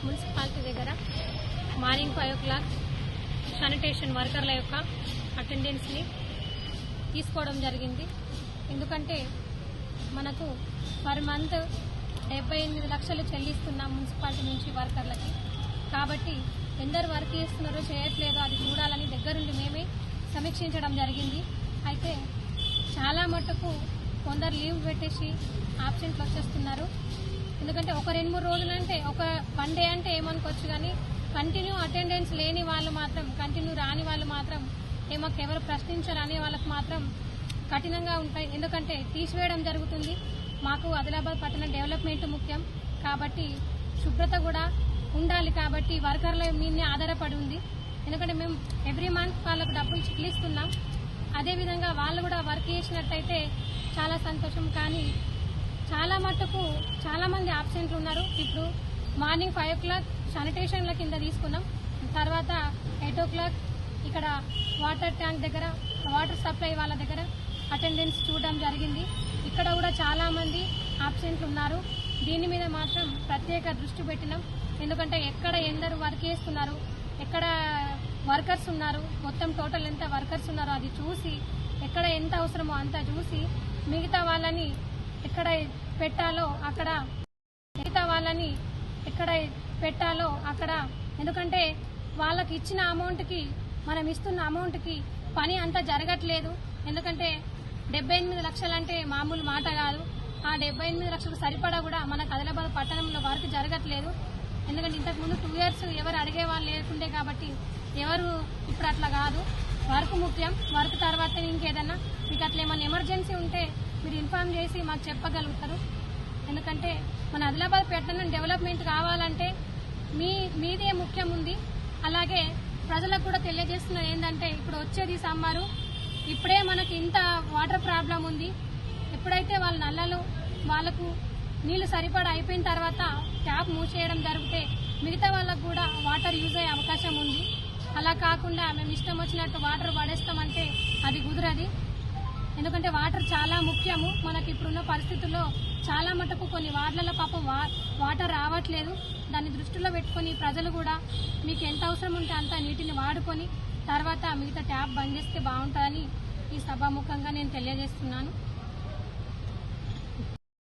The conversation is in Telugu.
మున్సిపాలిటీ దగ్గర మార్నింగ్ 5 o'clock శానిటేషన్ వర్కర్ల యొక్క అటెండెన్స్ని తీసుకోవడం జరిగింది. ఎందుకంటే మనకు పర్ మంత్ 78 లక్షలు చెల్లిస్తున్నాం మున్సిపాలిటీ నుంచి వర్కర్లకి. కాబట్టి ఎందరు వర్క్ చేస్తున్నారో చేయట్లేదో అది చూడాలని దగ్గరుండి మేమే సమీక్షించడం జరిగింది. అయితే చాలా మటుకు కొందరు లీవ్ పెట్టేసి ఆబ్సెంట్లు వచ్చేస్తున్నారు. ఎందుకంటే ఒక 2-3 రోజులు అంటే ఒక 1 డే అంటే ఏమనుకోవచ్చు, కానీ కంటిన్యూ అటెండెన్స్ లేని వాళ్ళు మాత్రం, కంటిన్యూ రాని వాళ్ళు మాత్రం మాకెవరు ప్రశ్నించరనే వాళ్ళకు మాత్రం కఠినంగా ఉంటాయి. ఎందుకంటే తీసివేయడం జరుగుతుంది. మాకు ఆదిలాబాద్ పట్టణ డెవలప్మెంట్ ముఖ్యం కాబట్టి శుభ్రత కూడా ఉండాలి. కాబట్టి వర్కర్ల మీదనే ఆధారపడి ఉంది. ఎందుకంటే మేము ఎవ్రీ మంత్ వాళ్ళకు డబ్బులు చెల్లిస్తున్నాం. అదేవిధంగా వాళ్ళు కూడా వర్క్ చేసినట్టయితే చాలా సంతోషం. కానీ చాలా మట్టుకు చాలా మంది ఆబ్సెంట్లు ఉన్నారు. ఇప్పుడు మార్నింగ్ 5 o'clock శానిటేషన్ల కింద తీసుకున్నాం. తర్వాత 8 o'clock ఇక్కడ వాటర్ ట్యాంక్ దగ్గర వాటర్ సప్లై వాళ్ళ దగ్గర అటెండెన్స్ చూడడం జరిగింది. ఇక్కడ కూడా చాలా మంది ఆబ్సెంట్లు ఉన్నారు. దీని మీద మాత్రం ప్రత్యేక దృష్టి పెట్టినాం. ఎందుకంటే ఎక్కడ ఎందరు వర్క్ చేస్తున్నారు, ఎక్కడ వర్కర్స్ ఉన్నారు, మొత్తం టోటల్ ఎంత వర్కర్స్ ఉన్నారో అది చూసి, ఎక్కడ ఎంత అవసరమో అంతా చూసి మిగతా వాళ్ళని ఎక్కడ పెట్టాలో అక్కడ ఎందుకంటే వాళ్ళకి ఇచ్చిన అమౌంట్కి, మనం ఇస్తున్న అమౌంట్కి పని అంతా జరగట్లేదు. ఎందుకంటే 78 లక్షలు అంటే మామూలు మాట కాదు. ఆ 78 లక్షలకు సరిపడా కూడా మనకు ఆదిలాబాద్ పట్టణంలో వర్క్ జరగట్లేదు. ఎందుకంటే ఇంతకుముందు 2 years ఎవరు అడిగే వాళ్ళు లేకుండే కాబట్టి ఎవరు ఇప్పుడు అట్లా కాదు. వర్క్ ముఖ్యం. వర్క్ తర్వాత ఇంకేదన్నా మీకు అట్లా ఏమైనా ఎమర్జెన్సీ ఉంటే మీరు ఇన్ఫార్మ్ చేసి మాకు చెప్పగలుగుతారు. ఎందుకంటే మన ఆదిలాబాద్ పట్టణం డెవలప్మెంట్ కావాలంటే మీదే ముఖ్యం ఉంది. అలాగే ప్రజలకు కూడా తెలియజేస్తున్నది ఏంటంటే ఇప్పుడు వచ్చేది సమ్మరు, ఇప్పుడే మనకి ఇంత వాటర్ ప్రాబ్లం ఉంది. ఎప్పుడైతే వాళ్ళ నల్లలు వాళ్ళకు నీళ్లు సరిపడా అయిపోయిన తర్వాత ట్యాప్ మూసేయడం జరిగితే మిగతా వాళ్ళకు కూడా వాటర్ యూజ్ అయ్యే అవకాశం ఉంది. అలా కాకుండా మేము ఇష్టం వచ్చినట్టు వాటర్ పడేస్తామంటే అది కుదరది. ఎందుకంటే వాటర్ చాలా ముఖ్యము. మనకి ఇప్పుడున్న పరిస్థితుల్లో చాలా మటుకు కొన్ని వార్డులలో పాపం వాటర్ రావట్లేదు. దాన్ని దృష్టిలో పెట్టుకొని ప్రజలు కూడా మీకు ఎంత అవసరం ఉంటే అంత నీటిని వాడుకొని తర్వాత మిగతా ట్యాప్ బంద్ చేస్తే బాగుంటుందని ఈ సభాముఖంగా నేను తెలియజేస్తున్నాను.